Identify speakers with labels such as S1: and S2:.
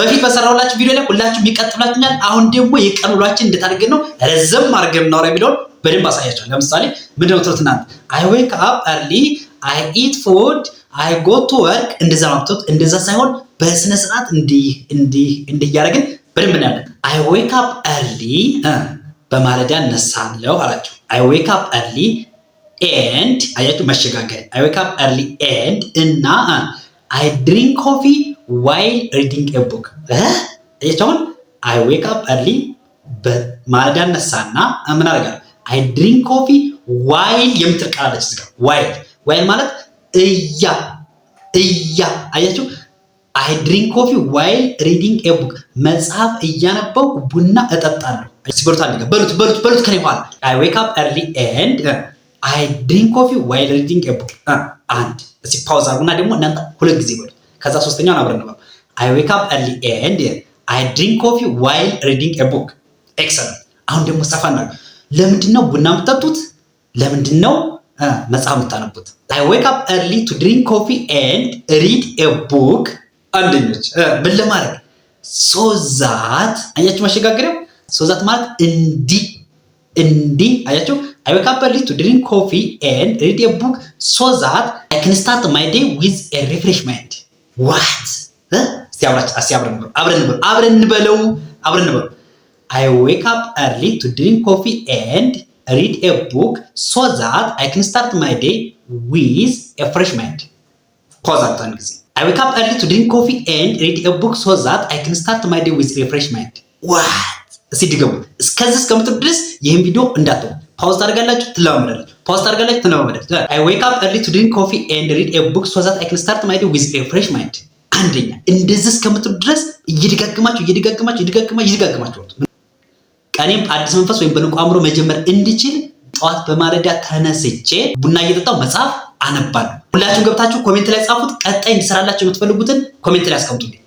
S1: በፊት በሰራሁላችሁ ቪዲዮ ላይ ሁላችሁም ይቀጥላችኋል። አሁን ደግሞ የቀን ውሏችን እንዴት አድርገን ነው ረዘም አድርገን እናወራ የሚለውን በደንብ አሳያችኋለሁ። ለምሳሌ ምንድነው ትሉት እናንተ I wake up early, I eat food, I go to work እንደዛ ማጥቶት እንደዛ ሳይሆን በስነ ስርዓት እንዲህ ያደርግን በደንብ እናያለን። I wake up early በማለዳ እነሳለሁ አላችሁ። I wake up early and አያችሁ መሸጋገር I wake up early and እና I drink coffee while reading a book አያችሁ I wake up early በማለዳ እነሳና ምን አደርጋለሁ I drink coffee while የምትል ቃል አለች እዚህ ጋር while ማለት አያችሁ I drink coffee while reading a book መጽሐፍ እያነበብኩ ቡና እጠጣለሁ። በሉት ከኔ በኋላ I wake up early and I drink coffee while reading a book አንድ እስኪ ፓውዝ አድርጉና ደግሞ እናንተ ሁለት ጊዜ በሉት። ከዛ ሶስተኛውን አብረን ነው I wake up early and I drink coffee while reading a book excellent። አሁን ደግሞ ሰፋ እናድርግ። ለምንድነው ቡና የምትጠጡት? ለምንድነው መጽሐፍ የምታነቡት? I wake up early to drink coffee and read a book አንደኞች ምን ለማድረግ so that አያችሁ ማሸጋገሪያው so that ማለት እንዲህ አያችሁ I wake up early to drink coffee and read a book so that I can start my day with a refreshed mind. What? አብረን እንበለው I wake up early to drink coffee and read a book so that I can start my day with a fresh mind. Pause at one ጊዜ I wake up early to drink coffee and read a book so that I can start my day with a fresh mind. What? እስኪ ድገሙ። እስከዚህ እስከምትሉ ድረስ ይህን ቪዲዮ እንዳትተው ፓውዝ ታደርጋላችሁ ትለማመዳላችሁ I wake up early to drink coffee and read a book so that I can start my day with a fresh mind. አንደኛ እንደዚህ እስከምትሉ ድረስ እየደጋግማችሁ ቀኔም አዲስ መንፈስ ወይም በንቁ አእምሮ መጀመር እንድችል ጠዋት በማለዳ ተነስቼ ቡና እየጠጣሁ መጽሐፍ አነባለሁ። ሁላችሁም ገብታችሁ ኮሜንት ላይ ጻፉት። ቀጣይ እንድሰራላችሁ የምትፈልጉትን ኮሜንት ላይ አስቀምጡልኝ።